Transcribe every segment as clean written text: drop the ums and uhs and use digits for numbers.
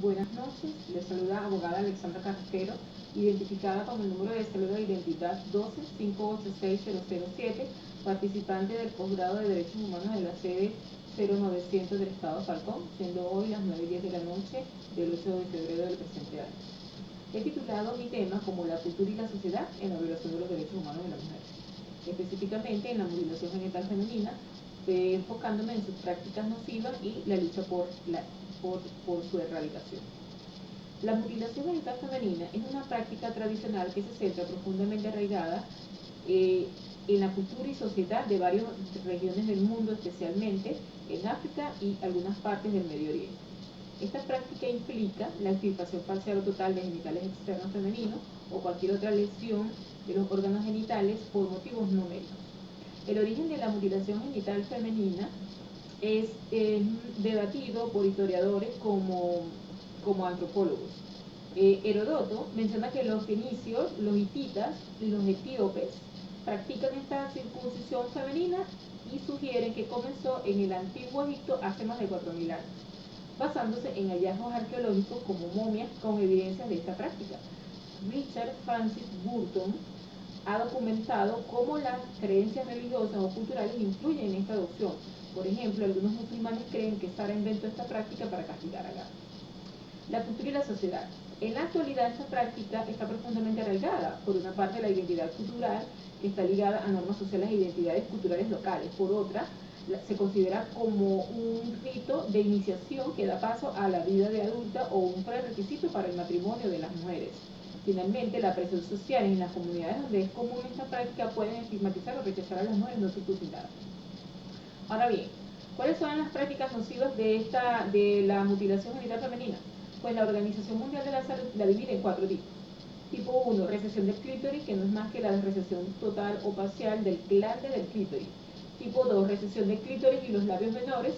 Buenas noches, les saluda abogada Alexandra Carrasquero, identificada con el número de cédula de identidad 12586007, participante del posgrado de Derechos Humanos de la sede 0900 del Estado Falcón, siendo hoy las 9:10 de la noche del 8 de febrero del presente año. He titulado mi tema como la cultura y la sociedad en la violación de los derechos humanos de la mujer, específicamente en la mutilación genital femenina, enfocándome en sus prácticas nocivas y la lucha por su erradicación. La mutilación genital femenina es una práctica tradicional que se centra profundamente arraigada en la cultura y sociedad de varias regiones del mundo, especialmente en África y algunas partes del Medio Oriente. Esta práctica implica la extirpación parcial o total de genitales externos femeninos o cualquier otra lesión de los órganos genitales por motivos no médicos. El origen de la mutilación genital femenina es debatido por historiadores como antropólogos. Heródoto menciona que los fenicios, los hititas y los etíopes practican esta circuncisión femenina y sugieren que comenzó en el antiguo Egipto hace más de 4000 años, basándose en hallazgos arqueológicos como momias con evidencias de esta práctica. Richard Francis Burton ha documentado cómo las creencias religiosas o culturales influyen en esta adopción. Por ejemplo, algunos musulmanes creen que Sara inventó esta práctica para castigar a Agar. La cultura y la sociedad. En la actualidad esta práctica está profundamente arraigada. Por una parte, la identidad cultural, que está ligada a normas sociales e identidades culturales locales. Por otra, se considera como un rito de iniciación que da paso a la vida de adulta o un prerequisito para el matrimonio de las mujeres. Finalmente, la presión social en las comunidades donde es común esta práctica pueden estigmatizar o rechazar a las mujeres no circuncidadas. Ahora bien, ¿cuáles son las prácticas nocivas de la mutilación genital femenina? Pues la Organización Mundial de la Salud la divide en 4 tipos. Tipo 1, recesión del clítoris, que no es más que la recesión total o parcial del glande del clítoris. Tipo 2, recesión del clítoris y los labios menores.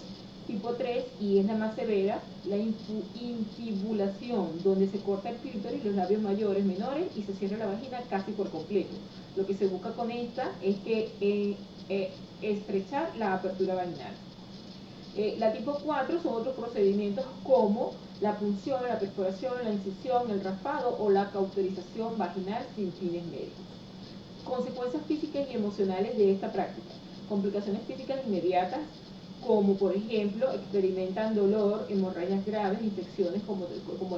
Tipo 3, y es la más severa, la infibulación, donde se corta el clítoris, los labios mayores, menores y se cierra la vagina casi por completo. Lo que se busca con esta es que estrechar la apertura vaginal. La tipo 4 son otros procedimientos como la punción, la perforación, la incisión, el raspado o la cauterización vaginal sin fines médicos. Consecuencias físicas y emocionales de esta práctica. Complicaciones físicas inmediatas, como por ejemplo experimentan dolor, hemorragias graves, infecciones como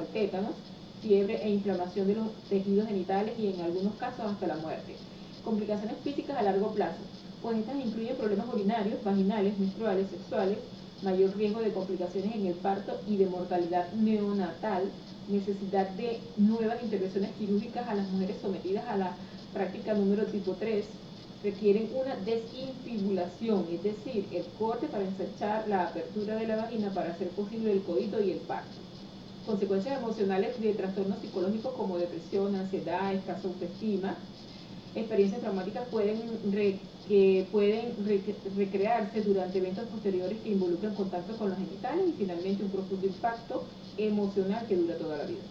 el tétanos, fiebre e inflamación de los tejidos genitales y en algunos casos hasta la muerte. Complicaciones físicas a largo plazo, pues estas incluyen problemas urinarios, vaginales, menstruales, sexuales, mayor riesgo de complicaciones en el parto y de mortalidad neonatal, necesidad de nuevas intervenciones quirúrgicas a las mujeres sometidas a la práctica número tipo 3, requieren una desinfibulación, es decir, el corte para ensanchar la apertura de la vagina para hacer posible el coito y el parto. Consecuencias emocionales de trastornos psicológicos como depresión, ansiedad, escasa autoestima. Experiencias traumáticas que pueden recrearse durante eventos posteriores que involucran contacto con los genitales y finalmente un profundo impacto emocional que dura toda la vida.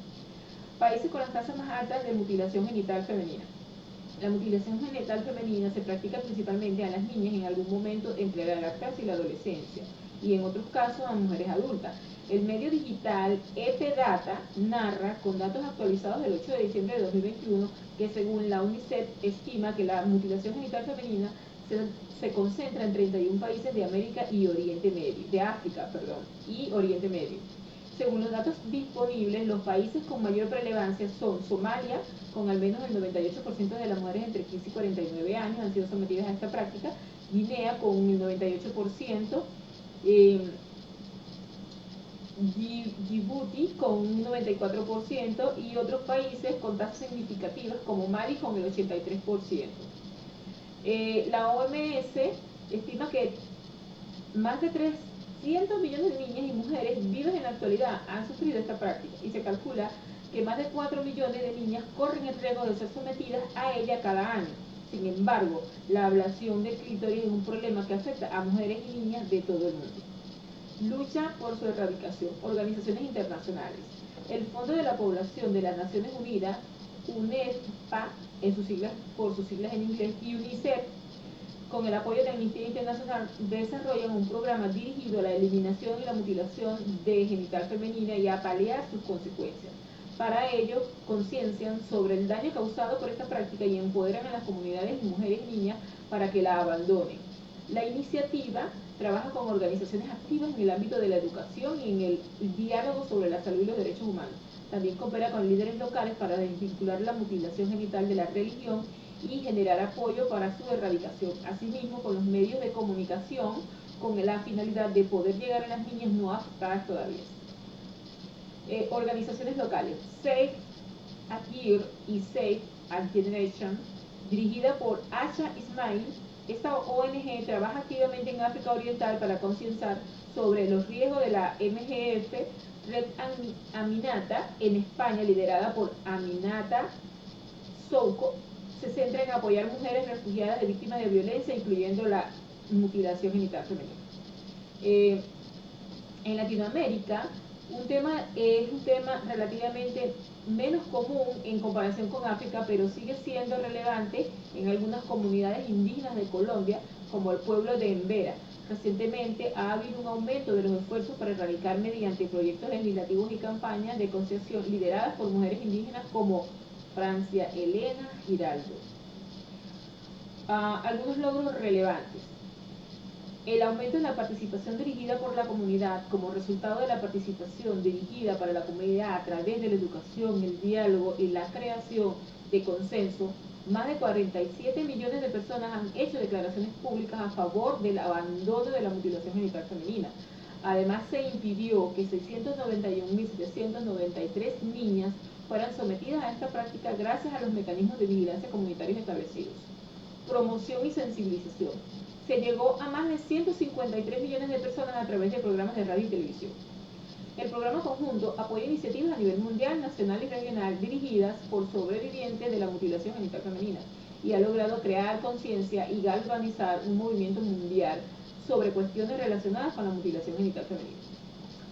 Países con las tasas más altas de mutilación genital femenina. La mutilación genital femenina se practica principalmente a las niñas en algún momento entre la lactancia y la adolescencia, y en otros casos a mujeres adultas. El medio digital EPData narra, con datos actualizados del 8 de diciembre de 2021, que según la UNICEF estima que la mutilación genital femenina se concentra en 31 países de América y Oriente Medio, de África, y Oriente Medio. Según los datos disponibles, los países con mayor prevalencia son Somalia, con al menos el 98% de las mujeres entre 15 y 49 años han sido sometidas a esta práctica, Guinea con el 98%, Djibouti con un 94% y otros países con tasas significativas como Mali con el 83%. La OMS estima que más de 300 millones de niñas y mujeres vivas en la actualidad han sufrido esta práctica y se calcula que más de 4 millones de niñas corren el riesgo de ser sometidas a ella cada año. Sin embargo, la ablación del clítoris es un problema que afecta a mujeres y niñas de todo el mundo. Lucha por su erradicación. Organizaciones internacionales. El Fondo de la Población de las Naciones Unidas, UNEFPA, por sus siglas en inglés, y UNICEF con el apoyo de Amnistía Internacional, desarrollan un programa dirigido a la eliminación y la mutilación de genital femenina y a paliar sus consecuencias. Para ello, conciencian sobre el daño causado por esta práctica y empoderan a las comunidades de mujeres y niñas para que la abandonen. La iniciativa trabaja con organizaciones activas en el ámbito de la educación y en el diálogo sobre la salud y los derechos humanos. También coopera con líderes locales para desvincular la mutilación genital de la religión y generar apoyo para su erradicación. Asimismo, con los medios de comunicación, con la finalidad de poder llegar a las niñas no afectadas todavía. Organizaciones locales: Save a Year y Save a Generation, dirigida por Asha Ismail. Esta ONG trabaja activamente en África Oriental para concienciar sobre los riesgos de la MGF. Red Aminata, en España, liderada por Aminata Souco, se centra en apoyar mujeres refugiadas de víctimas de violencia, incluyendo la mutilación genital femenina. En Latinoamérica, es un tema relativamente menos común en comparación con África, pero sigue siendo relevante en algunas comunidades indígenas de Colombia, como el pueblo de Embera. Recientemente ha habido un aumento de los esfuerzos para erradicar mediante proyectos legislativos y campañas de concienciación lideradas por mujeres indígenas como Francia Elena Giraldo. Algunos logros relevantes: el aumento en la participación dirigida por la comunidad. Como resultado de la participación dirigida para la comunidad a través de la educación, el diálogo y la creación de consenso, más de 47 millones de personas han hecho declaraciones públicas a favor del abandono de la mutilación genital femenina. Además, se impidió que 691.793 niñas fueran sometidas a esta práctica gracias a los mecanismos de vigilancia comunitarios establecidos. Promoción y sensibilización: se llegó a más de 153 millones de personas a través de programas de radio y televisión. El programa conjunto apoya iniciativas a nivel mundial, nacional y regional dirigidas por sobrevivientes de la mutilación genital femenina y ha logrado crear conciencia y galvanizar un movimiento mundial sobre cuestiones relacionadas con la mutilación genital femenina.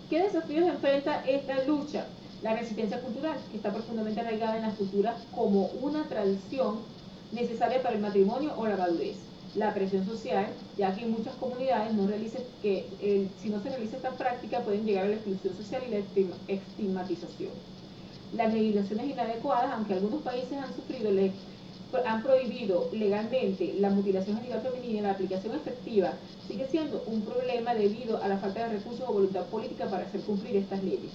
¿Qué desafíos enfrenta esta lucha? La resistencia cultural, que está profundamente arraigada en las culturas como una tradición necesaria para el matrimonio o la madurez. La presión social, ya que en muchas comunidades si no se realiza esta práctica pueden llegar a la exclusión social y la estigmatización. Las legislaciones inadecuadas, aunque algunos países han prohibido legalmente la mutilación genital femenina, la aplicación efectiva sigue siendo un problema debido a la falta de recursos o voluntad política para hacer cumplir estas leyes.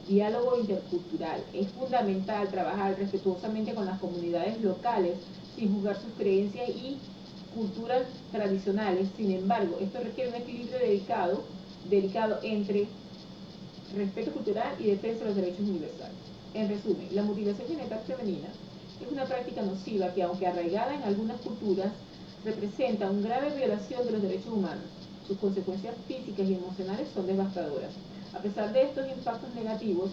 Diálogo intercultural: es fundamental trabajar respetuosamente con las comunidades locales sin juzgar sus creencias y culturas tradicionales. Sin embargo, esto requiere un equilibrio delicado entre respeto cultural y defensa de los derechos universales. En resumen, la mutilación genital femenina es una práctica nociva que, aunque arraigada en algunas culturas, representa una grave violación de los derechos humanos. Sus consecuencias físicas y emocionales son devastadoras. A pesar de estos impactos negativos,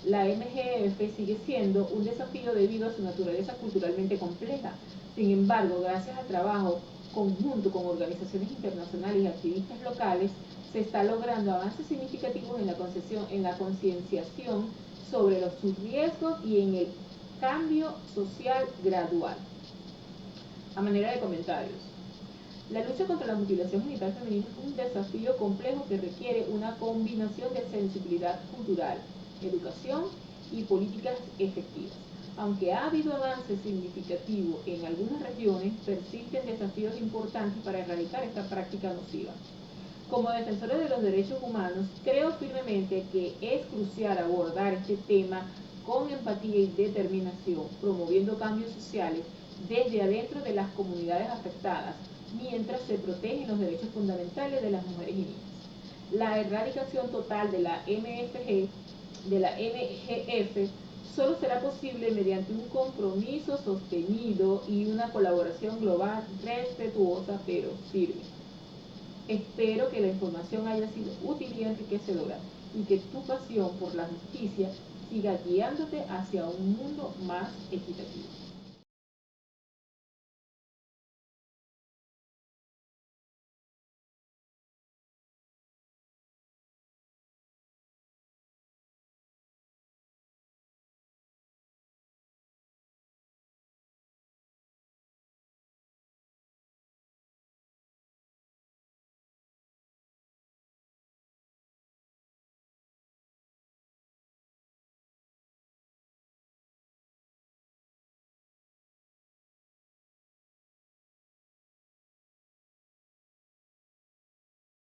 la MGF sigue siendo un desafío debido a su naturaleza culturalmente compleja. Sin embargo, gracias al trabajo conjunto con organizaciones internacionales y activistas locales, se está logrando avances significativos en la concienciación sobre sus riesgos y en el cambio social gradual. A manera de comentarios: la lucha contra la mutilación genital femenina es un desafío complejo que requiere una combinación de sensibilidad cultural, educación y políticas efectivas. Aunque ha habido avances significativos en algunas regiones, persisten desafíos importantes para erradicar esta práctica nociva. Como defensores de los derechos humanos, creo firmemente que es crucial abordar este tema con empatía y determinación, promoviendo cambios sociales desde adentro de las comunidades afectadas, mientras se protegen los derechos fundamentales de las mujeres y niñas. La erradicación total de la MGF solo será posible mediante un compromiso sostenido y una colaboración global respetuosa pero firme. Espero que la información haya sido útil y enriquecedora y que tu pasión por la justicia siga guiándote hacia un mundo más equitativo.